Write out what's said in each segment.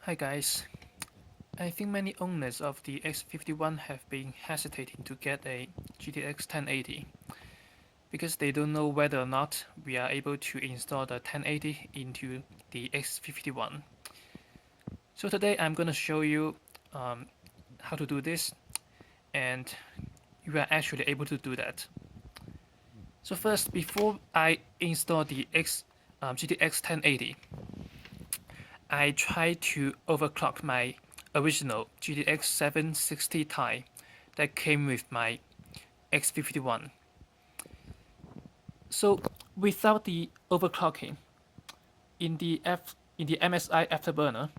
Hi guys, I think many owners of the X51 have been hesitating to get a GTX 1080 because they don't know whether or not we are able to install the 1080 into the X51. So today I'm going to show you how to do this, and you are actually able to do that. So first, before I install the GTX 1080, I try to overclock my original GTX 760 Ti that came with my X51. So without the overclocking, in the MSI Afterburner,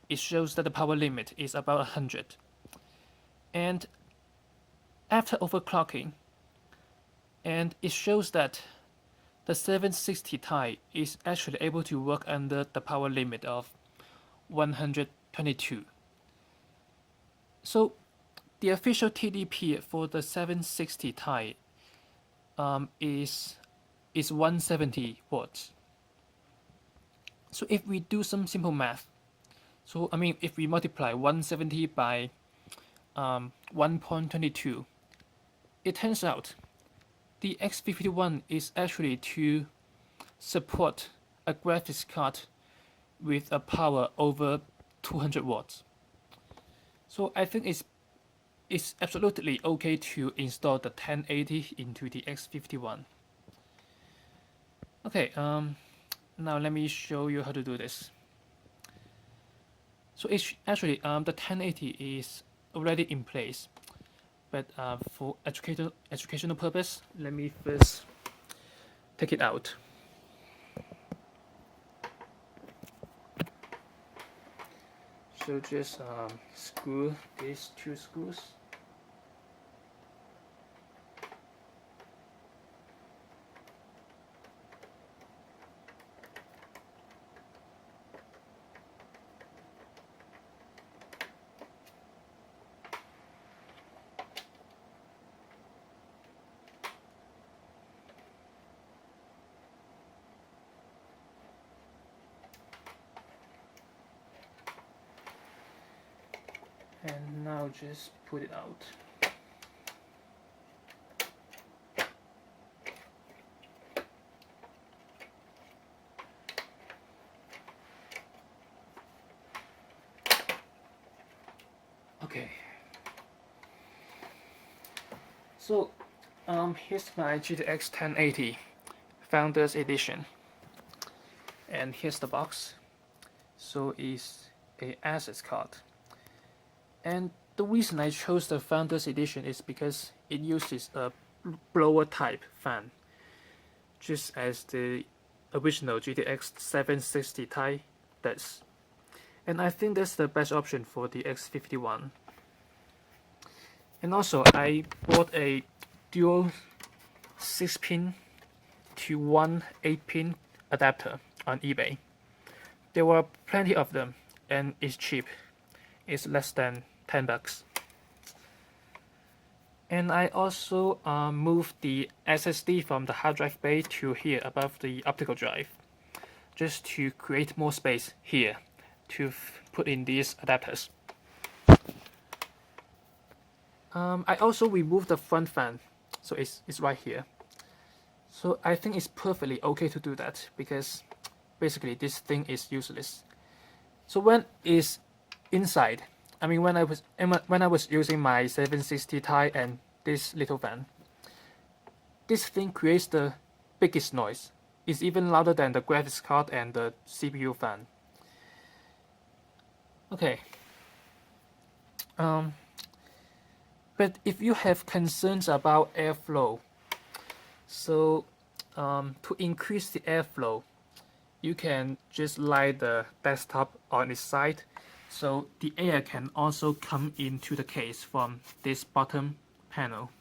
it shows that the power limit is about 100. And after overclocking, and it shows that the 760 Ti is actually able to work under the power limit of 122. So the official TDP for the 760 Ti is 170 watts. So if we do some simple math, if we multiply 170 by 1.22, it turns out the X51 is actually to support a graphics card with a power over 200 watts. So I think it's absolutely okay to install the 1080 into the X51. Okay, now let me show you how to do this. So it's actually the 1080 is already in place, but for educational purpose, let me first take it out. So just screw these two screws. And now just put it out. Okay. So here's my GTX 1080 Founders Edition, and here's the box. So it's a access card, and the reason I chose the Founders Edition is because it uses a blower type fan, just as the original GTX 760 Ti does. And I think that's the best option for the X51. And also, I bought a dual 6-pin to one 8-pin adapter on eBay. There were plenty of them, and it's cheap. It's less than 10 bucks. And I also moved the SSD from the hard drive bay to here above the optical drive, just to create more space here to put in these adapters. I also removed the front fan, so it's right here. So I think it's perfectly okay to do that because basically this thing is useless. So when it's inside, when I was using my 760 Ti and this little fan, this thing creates the biggest noise. It's even louder than the graphics card and the CPU fan. Okay. But if you have concerns about airflow, so to increase the airflow, you can just lie the desktop on its side, so the air can also come into the case from this bottom panel,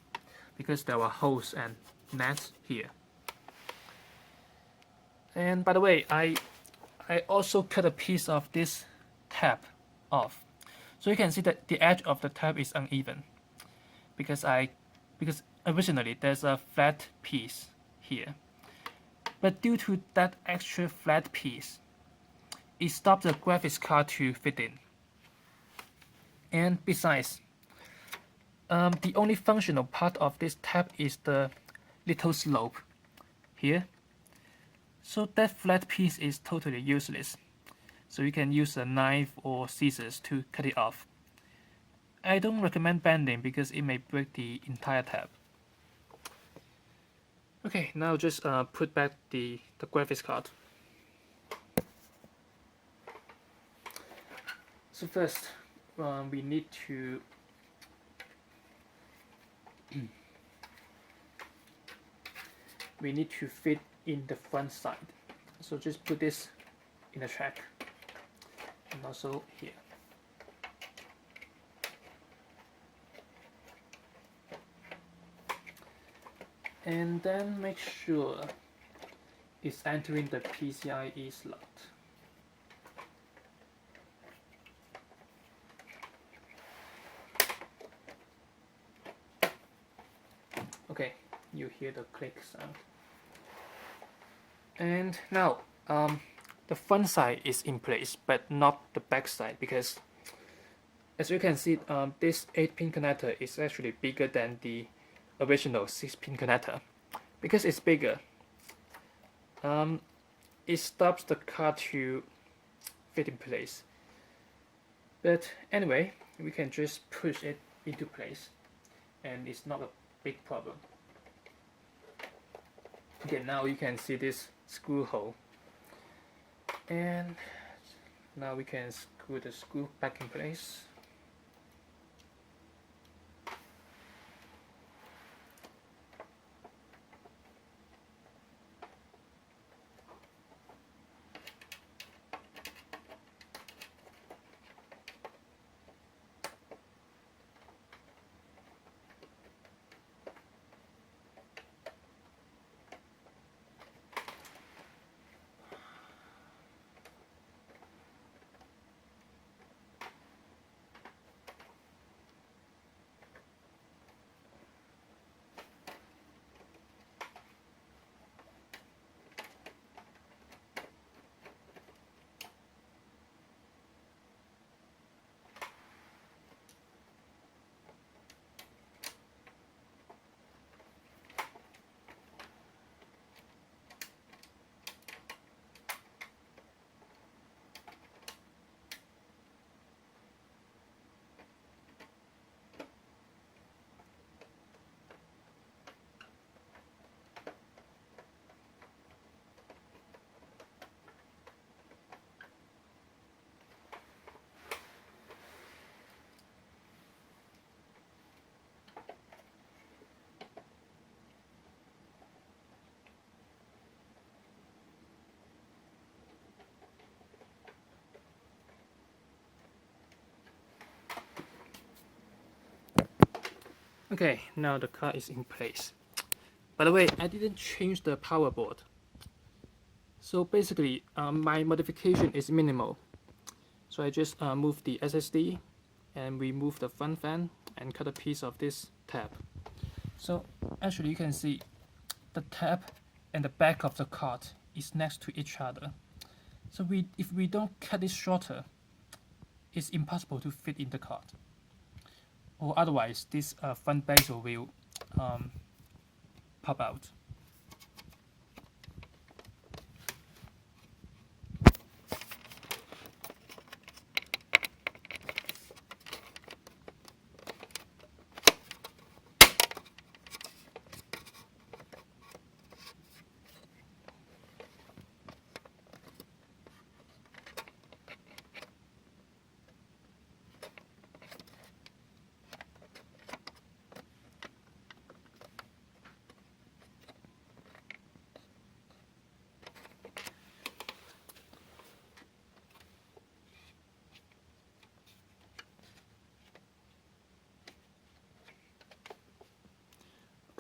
because there are holes and nets here. And by the way, I also cut a piece of this tab off, so you can see that the edge of the tab is uneven, because originally there's a flat piece here, but due to that extra flat piece, it stops the graphics card to fit in. And besides, the only functional part of this tab is the little slope here. So that flat piece is totally useless. So you can use a knife or scissors to cut it off. I don't recommend bending because it may break the entire tab. Okay, now just put back the graphics card. So first, we need to fit in the front side. So just put this in the track and also here. And then make sure it's entering the PCIe slot. Okay, you hear the click sound. And now, the front side is in place, but not the back side, because as you can see, this 8-pin connector is actually bigger than the original 6-pin connector. Because it's bigger, it stops the card to fit in place. But anyway, we can just push it into place, and it's not a big problem. Okay, now you can see this screw hole, and now we can screw the screw back in place. Okay, now the card is in place. By the way, I didn't change the power board. So basically, my modification is minimal. So I just moved the SSD and remove the front fan and cut a piece of this tab. So actually you can see the tab and the back of the card is next to each other. So if we don't cut it shorter, it's impossible to fit in the card. Or otherwise, this front bezel will pop out.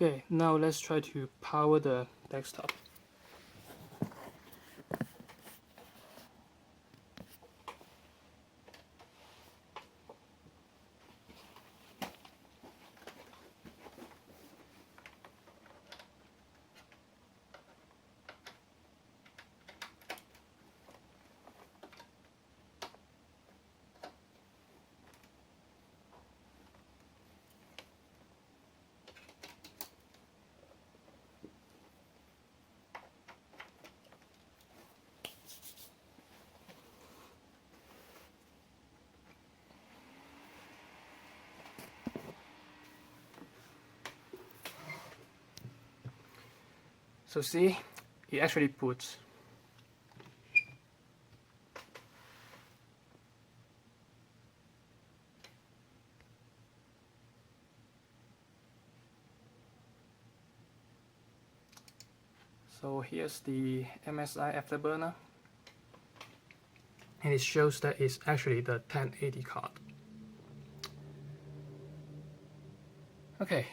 Okay, now let's try to power the desktop. So see, it actually boots. So here's the MSI Afterburner, and it shows that it's actually the 1080 card. Okay,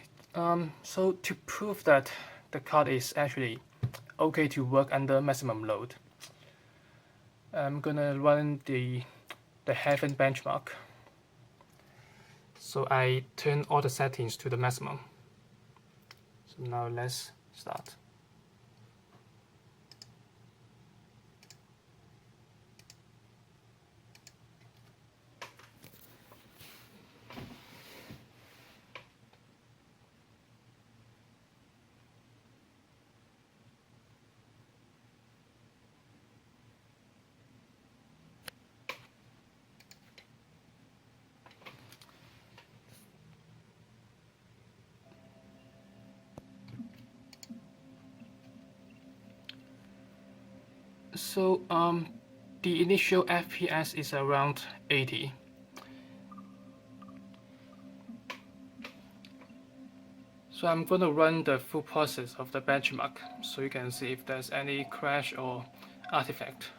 so to prove that the card is actually okay to work under maximum load, I'm gonna run the Heaven benchmark. So I turn all the settings to the maximum. So now let's start. So the initial FPS is around 80. So I'm going to run the full process of the benchmark so you can see if there's any crash or artifact.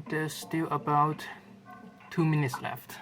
There's still about 2 minutes left.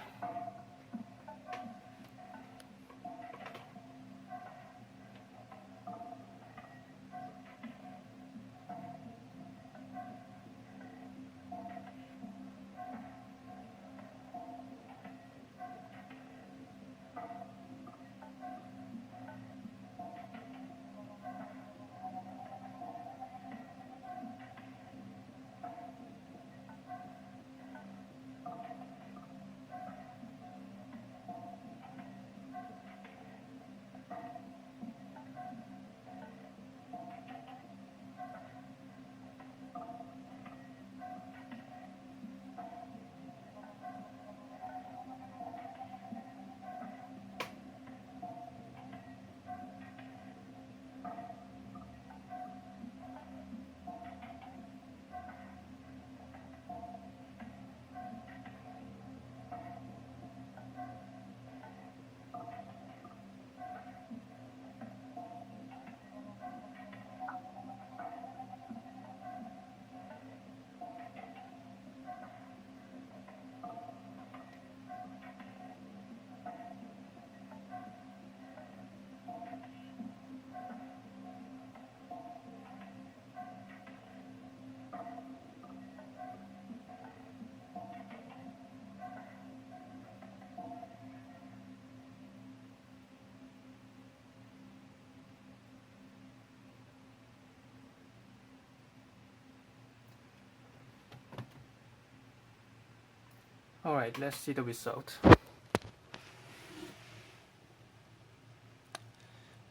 Alright, let's see the result.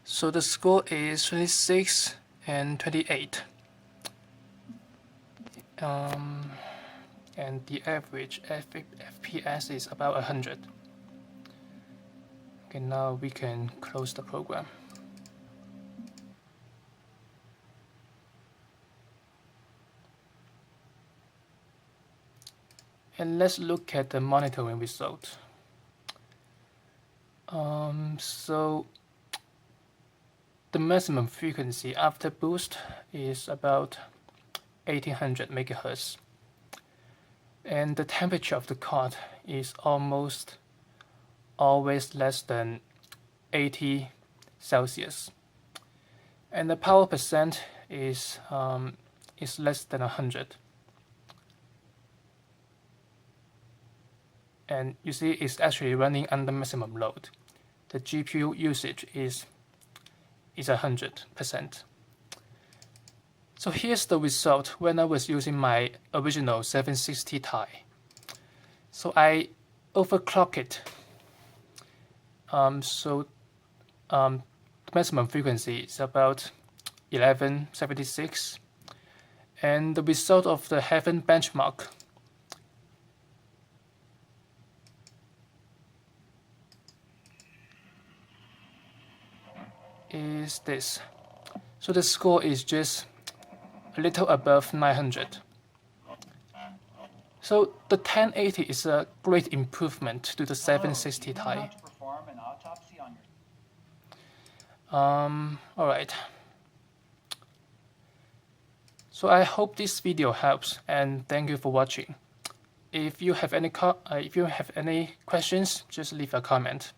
So the score is 26 and 28. And the average FPS is about 100. Okay, now we can close the program. And let's look at the monitoring result. So the maximum frequency after boost is about 1800 megahertz. And the temperature of the card is almost always less than 80 Celsius. And the power percent is less than 100. And you see it's actually running under maximum load. The GPU usage is 100%. So here's the result when I was using my original 760 Ti. So I overclock it. The maximum frequency is about 1176. And the result of the Heaven benchmark is this. So the score is just a little above 900. So the 1080 is a great improvement to the 760 Ti. Alright. So I hope this video helps, and thank you for watching. If you have any questions, just leave a comment.